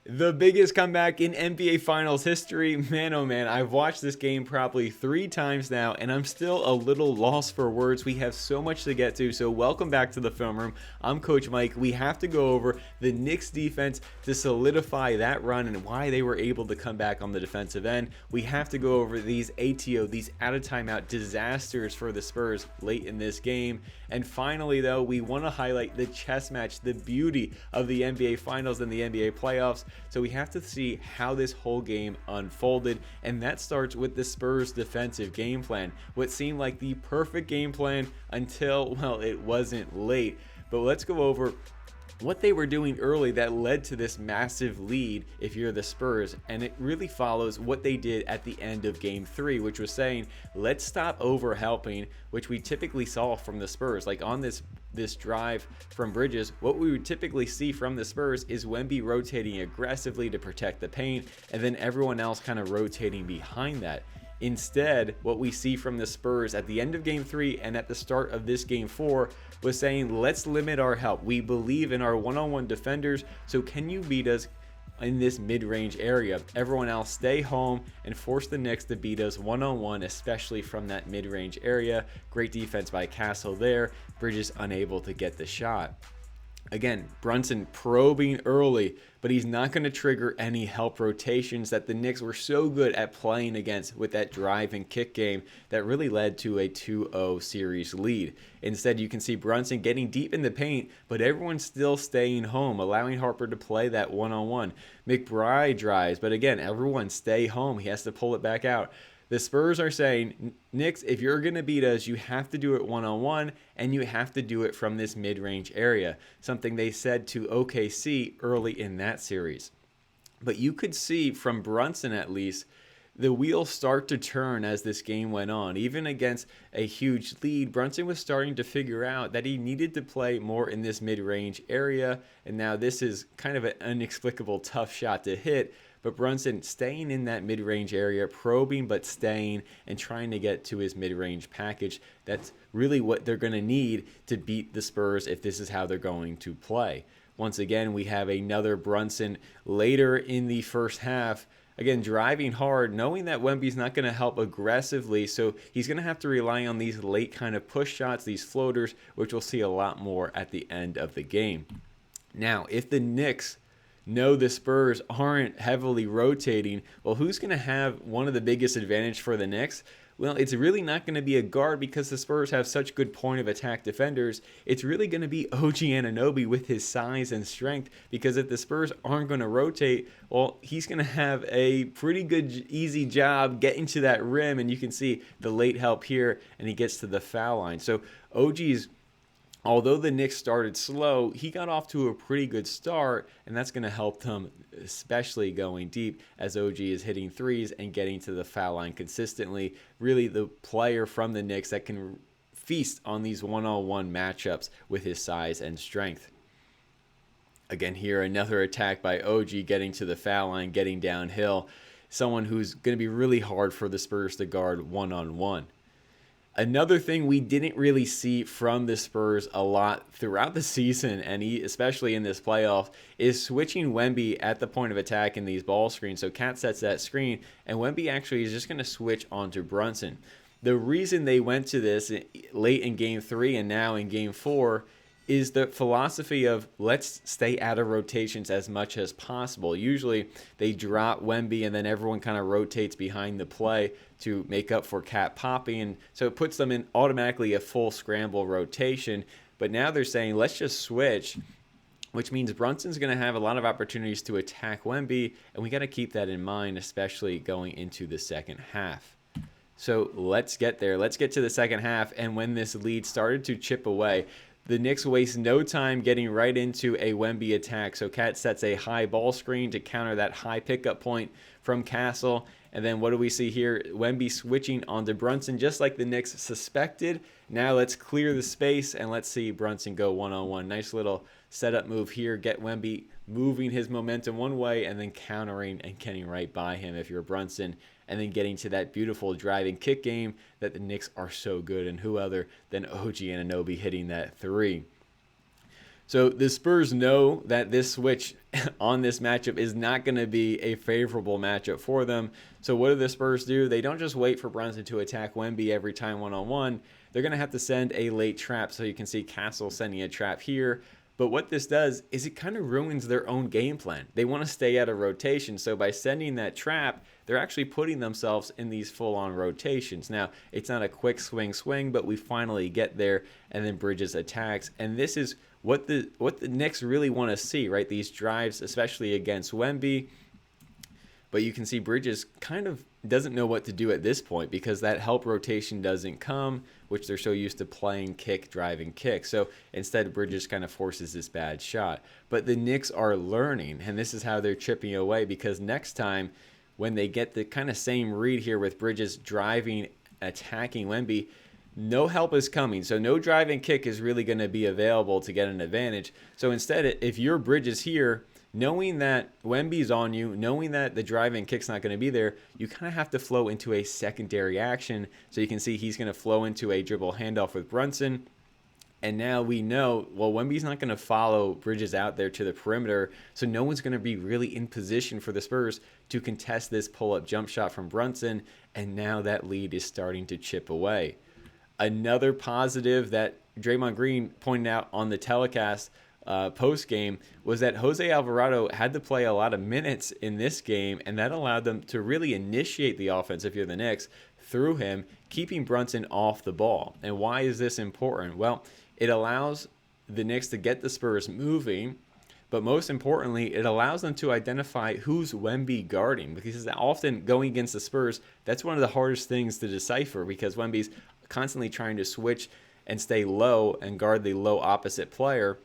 The biggest comeback in NBA Finals history. Man, oh man, I've watched this game probably 3 times now, and I'm still a little lost for words. We have so much to get to, so welcome back to the film room. I'm Coach Mike. We have to go over the Knicks defense to solidify that run and why they were able to come back on the defensive end. We have to go over these ATO, these out-of-timeout disasters for the Spurs late in this game. And finally, though, we want to highlight the chess match, the beauty of the NBA Finals and the NBA playoffs. So we have to see how this whole game unfolded, and that starts with the Spurs' defensive game plan. What seemed like the perfect game plan until, well, it wasn't late. But let's go over what they were doing early that led to this massive lead if you're the Spurs, and it really follows what they did at the end of game 3, which was saying let's stop over helping, which we typically saw from the Spurs. Like on this drive from Bridges, what we would typically see from the Spurs is Wemby rotating aggressively to protect the paint, and then everyone else kind of rotating behind that. Instead, what we see from the Spurs at the end of game 3 and at the start of this game 4 was saying, let's limit our help. We believe in our one-on-one defenders, so can you beat us in this mid-range area? Everyone else stay home and force the Knicks to beat us one-on-one, especially from that mid-range area. Great defense by Castle there. Bridges unable to get the shot. Again, Brunson probing early, but he's not going to trigger any help rotations that the Knicks were so good at playing against with that drive and kick game that really led to a 2-0 series lead. Instead, you can see Brunson getting deep in the paint, but everyone's still staying home, allowing Harper to play that one-on-one. McBride drives, but again, everyone stay home. He has to pull it back out. The Spurs are saying, Knicks, if you're going to beat us, you have to do it one-on-one, and you have to do it from this mid-range area, something they said to OKC early in that series. But you could see from Brunson, at least, the wheels start to turn as this game went on. Even against a huge lead, Brunson was starting to figure out that he needed to play more in this mid-range area, and now this is kind of an inexplicable tough shot to hit. But Brunson staying in that mid-range area, probing but staying and trying to get to his mid-range package. That's really what they're going to need to beat the Spurs if this is how they're going to play. Once again, we have another Brunson later in the first half. Again, driving hard, knowing that Wemby's not going to help aggressively, so he's going to have to rely on these late kind of push shots, these floaters, which we'll see a lot more at the end of the game. Now, if the Knicks know the Spurs aren't heavily rotating, well, who's going to have one of the biggest advantage for the Knicks? Well, it's really not going to be a guard because the Spurs have such good point of attack defenders. It's really going to be OG Anunoby with his size and strength, because if the Spurs aren't going to rotate, well, he's going to have a pretty good, easy job getting to that rim, and you can see the late help here, and he gets to the foul line. So OG's, although the Knicks started slow, he got off to a pretty good start, and that's going to help them, especially going deep as OG is hitting threes and getting to the foul line consistently. Really the player from the Knicks that can feast on these one-on-one matchups with his size and strength. Again here, another attack by OG getting to the foul line, getting downhill. Someone who's going to be really hard for the Spurs to guard one-on-one. Another thing we didn't really see from the Spurs a lot throughout the season, and especially in this playoff, is switching Wemby at the point of attack in these ball screens. So Cat sets that screen, and Wemby actually is just going to switch onto Brunson. The reason they went to this late in Game 3 and now in Game 4 is the philosophy of let's stay out of rotations as much as possible. Usually they drop Wemby and then everyone kind of rotates behind the play to make up for Cat popping, and so it puts them in automatically a full scramble rotation. But now they're saying let's just switch, which means Brunson's going to have a lot of opportunities to attack Wemby, and we got to keep that in mind, especially going into the second half. So let's get there. Let's get to the second half, and when this lead started to chip away, the Knicks waste no time getting right into a Wemby attack. So Cat sets a high ball screen to counter that high pickup point from Castle. And then what do we see here? Wemby switching onto Brunson, just like the Knicks suspected. Now let's clear the space and let's see Brunson go one-on-one. Nice little setup move here. Get Wemby moving his momentum one way and then countering and getting right by him if you're Brunson. And then getting to that beautiful driving kick game that the Knicks are so good, and who other than OG Anunoby hitting that three. So the Spurs know that this switch on this matchup is not going to be a favorable matchup for them. So what do the Spurs do? They don't just wait for Brunson to attack Wemby every time one-on-one. They're going to have to send a late trap. So you can see Castle sending a trap here. But what this does is it kind of ruins their own game plan. They want to stay out of rotation. So by sending that trap, they're actually putting themselves in these full-on rotations. Now, it's not a quick swing, but we finally get there, and then Bridges attacks. And this is what the Knicks really want to see, right? These drives, especially against Wemby. But you can see Bridges kind of doesn't know what to do at this point because that help rotation doesn't come, which they're so used to playing kick, driving kick. So instead, Bridges kind of forces this bad shot. But the Knicks are learning, and this is how they're chipping away, because next time when they get the kind of same read here with Bridges driving, attacking Wemby, no help is coming. So no driving kick is really going to be available to get an advantage. So instead, if you're Bridges here, knowing that Wemby's on you, knowing that the driving kick's not going to be there, you kind of have to flow into a secondary action. So you can see he's going to flow into a dribble handoff with Brunson. And now we know, well, Wemby's not going to follow Bridges out there to the perimeter, so no one's going to be really in position for the Spurs to contest this pull-up jump shot from Brunson, and now that lead is starting to chip away. Another positive that Draymond Green pointed out on the telecast post-game was that Jose Alvarado had to play a lot of minutes in this game, and that allowed them to really initiate the offense, if you're the Knicks, through him, keeping Brunson off the ball. And why is this important? Well, it allows the Knicks to get the Spurs moving, but most importantly, it allows them to identify who's Wemby guarding, because often going against the Spurs, that's one of the hardest things to decipher, because Wemby's constantly trying to switch and stay low and guard the low opposite player.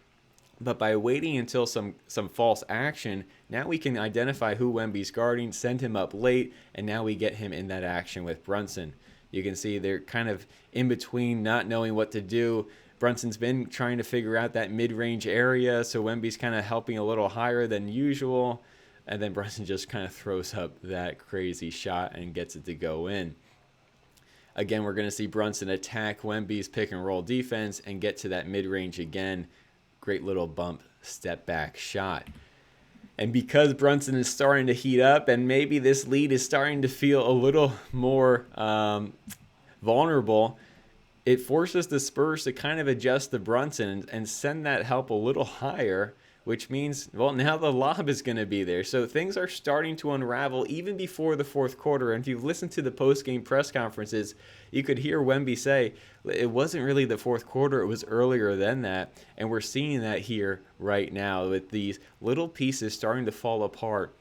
But by waiting until some false action, now we can identify who Wemby's guarding, send him up late, and now we get him in that action with Brunson. You can see they're kind of in between, not knowing what to do. Brunson's been trying to figure out that mid-range area, so Wemby's kind of helping a little higher than usual, and then Brunson just kind of throws up that crazy shot and gets it to go in. Again, we're going to see Brunson attack Wemby's pick-and-roll defense and get to that mid-range again. Great little bump step back shot. And because Brunson is starting to heat up and maybe this lead is starting to feel a little more vulnerable, it forces the Spurs to kind of adjust to Brunson and send that help a little higher, which means, well, now the lob is going to be there. So things are starting to unravel even before the fourth quarter. And if you've listened to the post-game press conferences, you could hear Wemby say it wasn't really the fourth quarter, it was earlier than that. And we're seeing that here right now with these little pieces starting to fall apart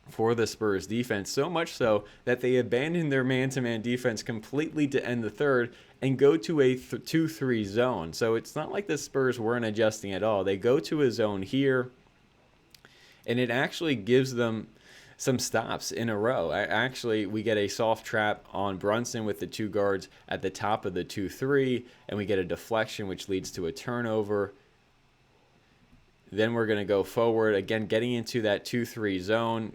for the Spurs defense, so much so that they abandoned their man-to-man defense completely to end the third and go to a 2-3 zone. So it's not like the Spurs weren't adjusting at all. They go to a zone here, and it actually gives them some stops in a row. Actually, we get a soft trap on Brunson with the two guards at the top of the 2-3, and we get a deflection, which leads to a turnover. Then we're going to go forward, again, getting into that 2-3 zone,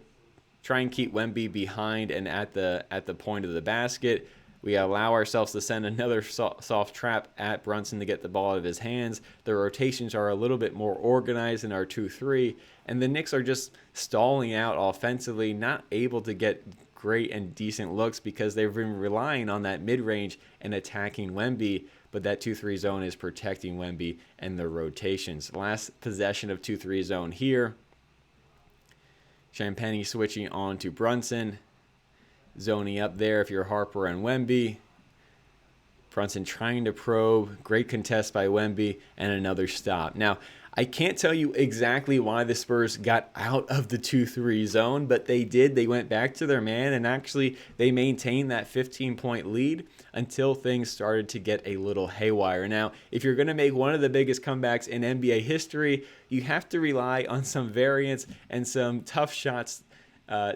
try and keep Wemby behind and at the point of the basket. We allow ourselves to send another soft trap at Brunson to get the ball out of his hands. The rotations are a little bit more organized in our 2-3, and the Knicks are just stalling out offensively, not able to get great and decent looks because they've been relying on that mid-range and attacking Wemby, but that 2-3 zone is protecting Wemby and the rotations. Last possession of 2-3 zone here. Champagnie switching on to Brunson. Zoning up there if you're Harper and Wemby. Brunson trying to probe. Great contest by Wemby and another stop. Now, I can't tell you exactly why the Spurs got out of the 2-3 zone, but they did. They went back to their man, and actually they maintained that 15-point lead until things started to get a little haywire. Now, if you're going to make one of the biggest comebacks in NBA history, you have to rely on some variance and some tough shots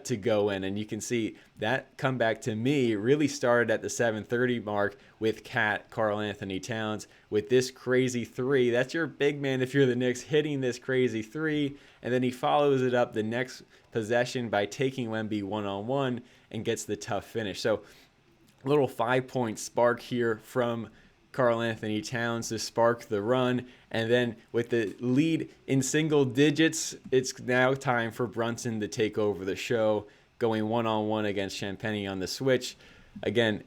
to go in. And you can see that comeback, to me, really started at the 7:30 mark with Karl-Anthony Towns with this crazy three. That's your big man if you're the Knicks, hitting this crazy three. And then he follows it up the next possession by taking Wemby one-on-one and gets the tough finish. So a little 5-point spark here from Karl-Anthony Towns to spark the run. And then with the lead in single digits, it's now time for Brunson to take over the show, going one-on-one against Champagnie on the switch. Again,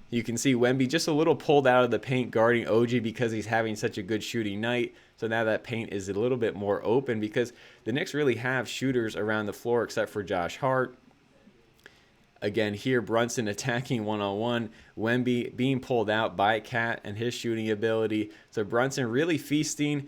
you can see Wemby just a little pulled out of the paint guarding OG because he's having such a good shooting night. So now that paint is a little bit more open because the Knicks really have shooters around the floor except for Josh Hart. Again, here Brunson attacking one-on-one. Wemby being pulled out by Cat and his shooting ability. So Brunson really feasting.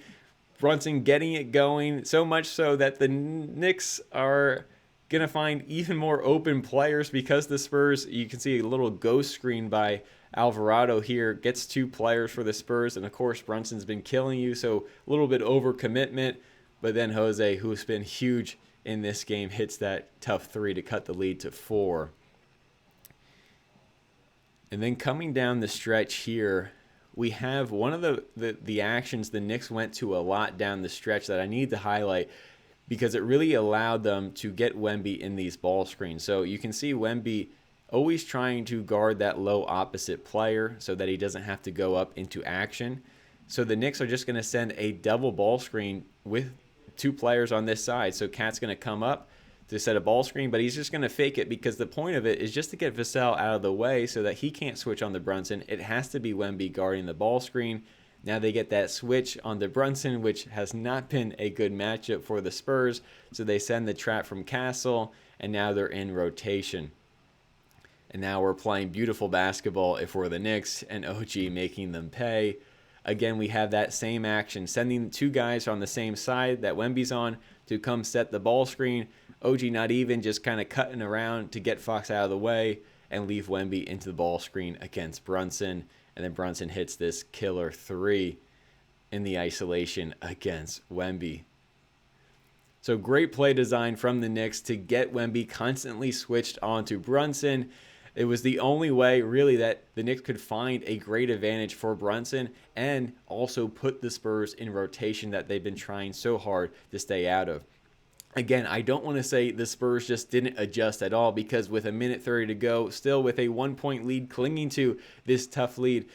Brunson getting it going, so much so that the Knicks are going to find even more open players because the Spurs, you can see a little ghost screen by Alvarado here, gets 2 players for the Spurs. And, of course, Brunson's been killing you, so a little bit over commitment. But then Jose, who's been huge in this game, hits that tough 3 to cut the lead to 4. And then coming down the stretch here, we have one of the actions the Knicks went to a lot down the stretch that I need to highlight because it really allowed them to get Wemby in these ball screens. So you can see Wemby always trying to guard that low opposite player so that he doesn't have to go up into action. So the Knicks are just going to send a double ball screen with 2 players on this side. So Cat's going to come up to set a ball screen, but he's just going to fake it because the point of it is just to get Vassell out of the way so that he can't switch on the Brunson. It has to be Wemby guarding the ball screen. Now they get that switch on the Brunson, which has not been a good matchup for the Spurs. So they send the trap from Castle, and now they're in rotation. And now we're playing beautiful basketball if we're the Knicks, and OG making them pay. Again, we have that same action, sending 2 guys on the same side that Wemby's on to come set the ball screen. OG not even, just kind of cutting around to get Fox out of the way and leave Wemby into the ball screen against Brunson. And then Brunson hits this killer 3 in the isolation against Wemby. So great play design from the Knicks to get Wemby constantly switched onto Brunson. It was the only way, really, that the Knicks could find a great advantage for Brunson and also put the Spurs in rotation that they've been trying so hard to stay out of. Again, I don't want to say the Spurs just didn't adjust at all because with a minute 30 to go, still with a 1-point lead, clinging to this tough lead,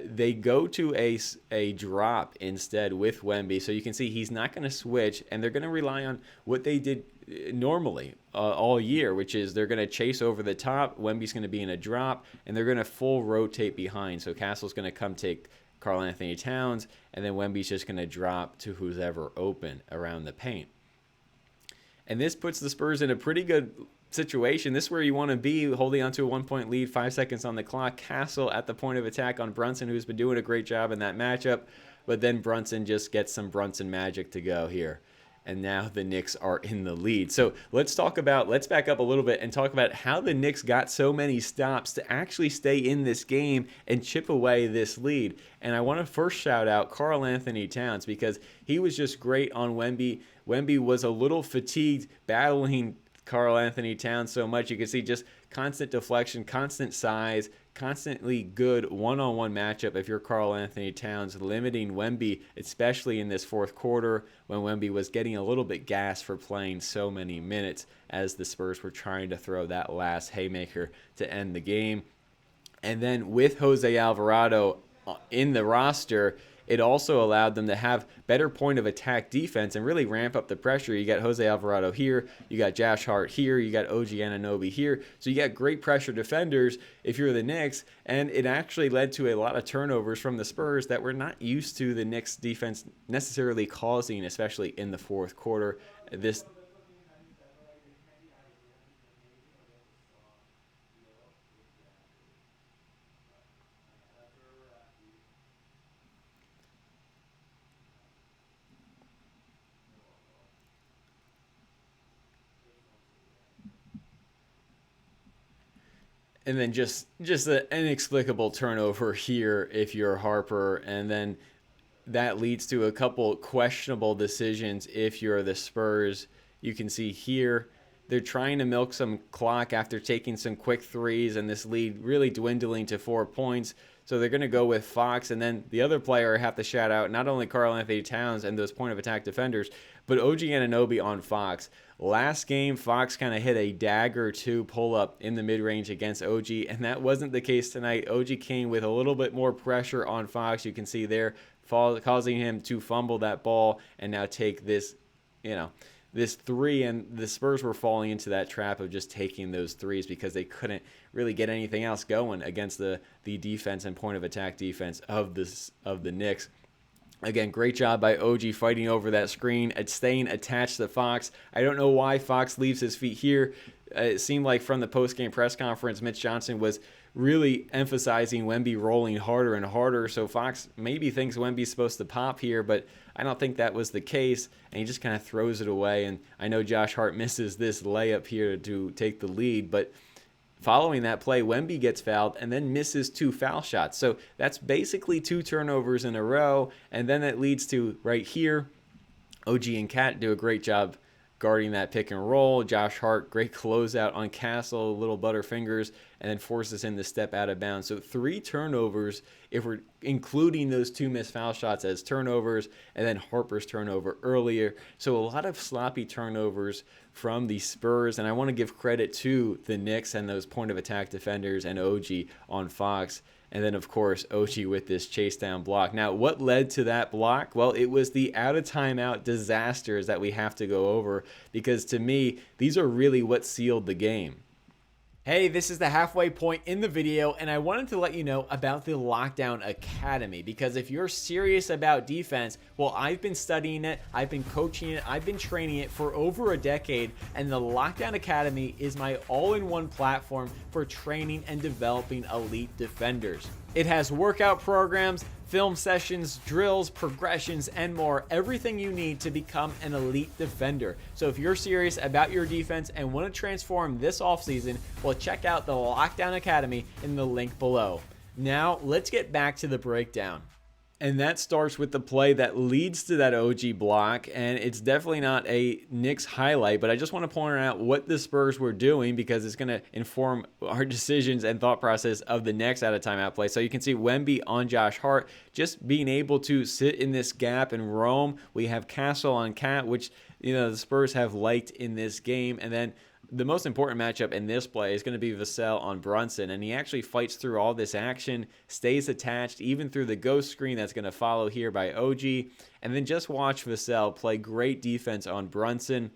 they go to a drop instead with Wemby. So you can see he's not going to switch, and they're going to rely on what they did normally all year, which is they're going to chase over the top. Wemby's going to be in a drop, and they're going to full rotate behind. So Castle's going to come take Karl-Anthony Towns, and then Wemby's just going to drop to who's ever open around the paint. And this puts the Spurs in a pretty good situation. This is where you want to be, holding onto a 1-point lead, 5 seconds on the clock. Castle at the point of attack on Brunson, who's been doing a great job in that matchup. But then Brunson just gets some Brunson magic to go here. And now the Knicks are in the lead. So let's back up a little bit and talk about how the Knicks got so many stops to actually stay in this game and chip away this lead. And I want to first shout out Karl-Anthony Towns because he was just great on Wemby. Wemby was a little fatigued battling Karl-Anthony Towns so much. You can see just constant deflection, constant size, constantly good one-on-one matchup if you're Karl-Anthony Towns, limiting Wemby, especially in this 4th quarter when Wemby was getting a little bit gassed for playing so many minutes as the Spurs were trying to throw that last haymaker to end the game. And then with Jose Alvarado in the roster, it also allowed them to have better point of attack defense and really ramp up the pressure. You got Jose Alvarado here, you got Josh Hart here, you got OG Anunoby here. So you got great pressure defenders if you're the Knicks, and it actually led to a lot of turnovers from the Spurs that we're not used to the Knicks defense necessarily causing, especially in the 4th quarter. And then just an inexplicable turnover here if you're Harper. And then that leads to a couple questionable decisions if you're the Spurs. You can see here they're trying to milk some clock after taking some quick threes, and this lead really dwindling to 4 points. So they're going to go with Fox. And then the other player I have to shout out, not only Karl-Anthony Towns and those point-of-attack defenders, but OG Anunoby on Fox. Last game, Fox kind of hit a dagger or two pull-up in the mid-range against OG, and that wasn't the case tonight. OG came with a little bit more pressure on Fox. You can see there, causing him to fumble that ball and now take this, this three, and the Spurs were falling into that trap of just taking those threes because they couldn't really get anything else going against the defense and point of attack defense of the Knicks. Again, great job by OG fighting over that screen, staying attached to Fox. I don't know why Fox leaves his feet here. It seemed like from the post-game press conference, Mitch Johnson was really emphasizing Wemby rolling harder and harder. So Fox maybe thinks Wemby's supposed to pop here, but I don't think that was the case. And he just kind of throws it away. And I know Josh Hart misses this layup here to take the lead, but following that play, Wemby gets fouled and then misses 2 foul shots. So that's basically 2 turnovers in a row. And then that leads to right here, OG and Cat do a great job guarding that pick and roll. Josh Hart, great closeout on Castle, little butterfingers, and then forces him to step out of bounds. So 3 turnovers, if we're including those 2 missed foul shots as turnovers, and then Harper's turnover earlier. So a lot of sloppy turnovers from the Spurs, and I want to give credit to the Knicks and those point of attack defenders and OG on Fox. And then, of course, OG with this chase down block. Now, what led to that block? Well, it was the out-of-timeout disasters that we have to go over, because to me, these are really what sealed the game. Hey, this is the halfway point in the video, and I wanted to let you know about the Lockdown Academy, because if you're serious about defense, well, I've been studying it, I've been coaching it, I've been training it for over a decade, and the Lockdown Academy is my all-in-one platform for training and developing elite defenders. It has workout programs, film sessions, drills, progressions, and more. Everything you need to become an elite defender. So if you're serious about your defense and want to transform this offseason, well, check out the Lockdown Academy in the link below. Now, let's get back to the breakdown. And that starts with the play that leads to that OG block, and it's definitely not a Knicks highlight, but I just want to point out what the Spurs were doing because it's going to inform our decisions and thought process of the next out-of-timeout play. So you can see Wemby on Josh Hart just being able to sit in this gap and roam. We have Castle on Cat, which the Spurs have liked in this game, and then the most important matchup in this play is going to be Vassell on Brunson, and he actually fights through all this action, stays attached, even through the ghost screen that's going to follow here by OG, and then just watch Vassell play great defense on Brunson,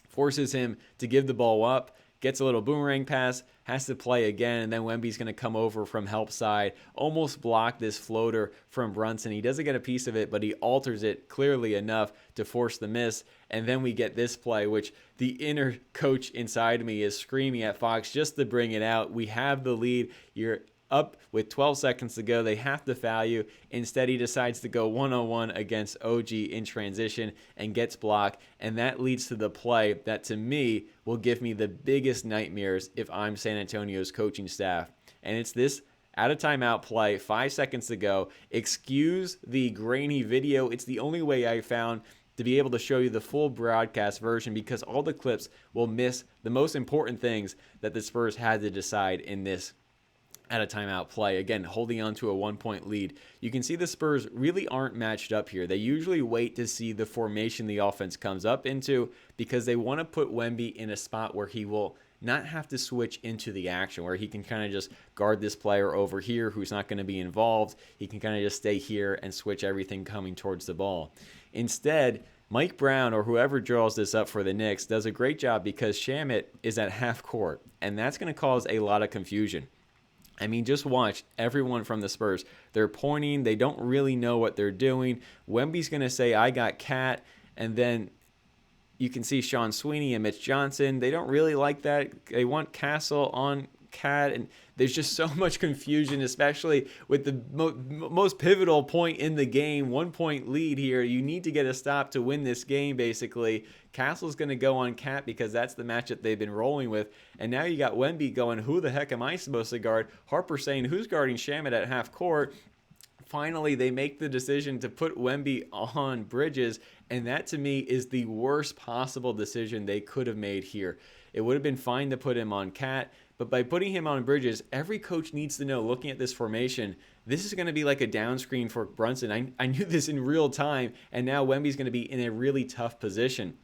forces him to give the ball up, gets a little boomerang pass, has to play again, and then Wemby's going to come over from help side, almost block this floater from Brunson. He doesn't get a piece of it, but he alters it clearly enough to force the miss, and then we get this play, which the inner coach inside me is screaming at Fox just to bring it out. We have the lead. You're up with 12 seconds to go. They have to foul you. Instead, he decides to go one-on-one against OG in transition and gets blocked. And that leads to the play that, to me, will give me the biggest nightmares if I'm San Antonio's coaching staff. And it's this out-of-timeout play, 5 seconds to go. Excuse the grainy video. It's the only way I found to be able to show you the full broadcast version because all the clips will miss the most important things that the Spurs had to decide in this out-of-timeout play. Again, holding on to a 1-point lead. You can see the Spurs really aren't matched up here. They usually wait to see the formation the offense comes up into because they want to put Wemby in a spot where he will not have to switch into the action, where he can kind of just guard this player over here who's not going to be involved. He can kind of just stay here and switch everything coming towards the ball. Instead, Mike Brown or whoever draws this up for the Knicks does a great job because Shamet is at half court, and that's going to cause a lot of confusion. I mean, just watch everyone from the Spurs. They're pointing. They don't really know what they're doing. Wemby's going to say, I got Cat. And then you can see Sean Sweeney and Mitch Johnson. They don't really like that. They want Castle on Cat. And there's just so much confusion, especially with the most pivotal point in the game, 1-point lead here. You need to get a stop to win this game, basically. Castle's going to go on Cat because that's the matchup they've been rolling with. And now you got Wemby going, who the heck am I supposed to guard? Harper saying, who's guarding Shamet at half court? Finally, they make the decision to put Wemby on Bridges, and that to me is the worst possible decision they could have made here. It would have been fine to put him on Cat, but by putting him on Bridges, every coach needs to know, looking at this formation, this is going to be like a down screen for Brunson. I knew this in real time, and now Wemby's going to be in a really tough position.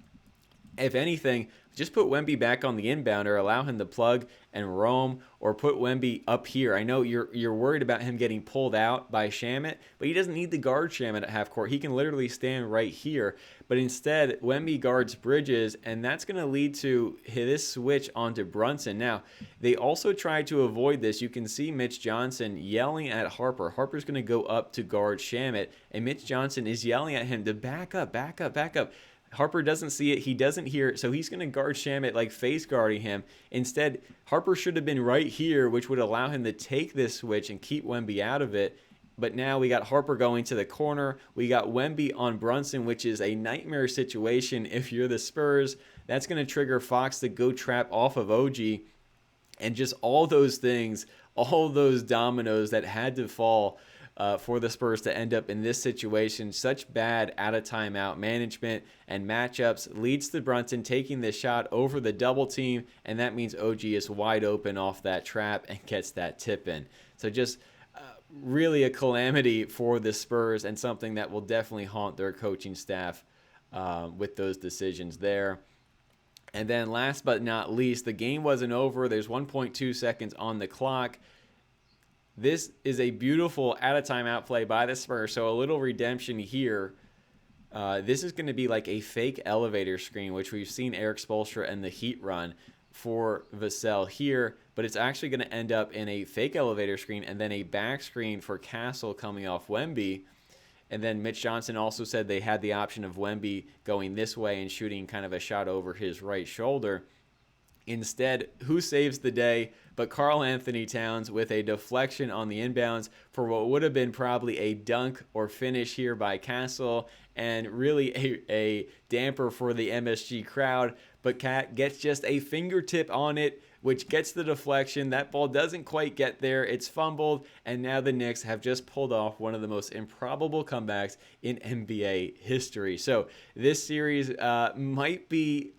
If anything, just put Wemby back on the inbounder, allow him to plug and roam, or put Wemby up here. I know you're worried about him getting pulled out by Shamet, but he doesn't need to guard Shamet at half court. He can literally stand right here. But instead, Wemby guards Bridges, and that's going to lead to this switch onto Brunson. Now, they also tried to avoid this. You can see Mitch Johnson yelling at Harper. Harper's going to go up to guard Shamet, and Mitch Johnson is yelling at him to back up, back up, back up. Harper doesn't see it. He doesn't hear it. So he's going to guard Shamet like face guarding him. Instead, Harper should have been right here, which would allow him to take this switch and keep Wemby out of it. But now we got Harper going to the corner. We got Wemby on Brunson, which is a nightmare situation if you're the Spurs. That's going to trigger Fox to go trap off of OG. And just all those things, all those dominoes that had to fall for the Spurs to end up in this situation. Such bad out-of-timeout management and matchups leads to Brunson taking the shot over the double team, and that means OG is wide open off that trap and gets that tip in. So just really a calamity for the Spurs, and something that will definitely haunt their coaching staff with those decisions there. And then last but not least, the game wasn't over. There's 1.2 seconds on the clock. This is a beautiful out-of-timeout play by the Spurs, so a little redemption here. This is going to be like a fake elevator screen, which we've seen Eric Spoelstra and the Heat run for Vassell here, but it's actually going to end up in a fake elevator screen and then a back screen for Castle coming off Wemby. And then Mitch Johnson also said they had the option of Wemby going this way and shooting kind of a shot over his right shoulder. Instead, who saves the day but Karl-Anthony Towns with a deflection on the inbounds for what would have been probably a dunk or finish here by Castle, and really a damper for the MSG crowd. But Cat gets just a fingertip on it, which gets the deflection. That ball doesn't quite get there. It's fumbled, and now the Knicks have just pulled off one of the most improbable comebacks in NBA history. So this series might be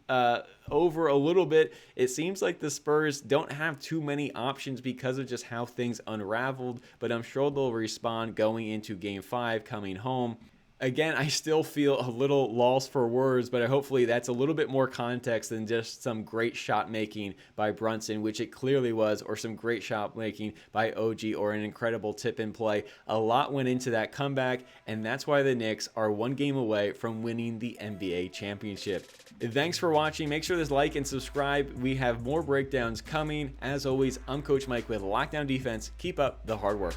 over a little bit. It seems like the Spurs don't have too many options because of just how things unraveled, but I'm sure they'll respond going into Game 5 coming home. Again, I still feel a little lost for words, but hopefully that's a little bit more context than just some great shot making by Brunson, which it clearly was, or some great shot making by OG, or an incredible tip in play. A lot went into that comeback, and that's why the Knicks are one game away from winning the NBA championship. Thanks for watching. Make sure to like and subscribe. We have more breakdowns coming. As always, I'm Coach Mike with Lockdown Defense. Keep up the hard work.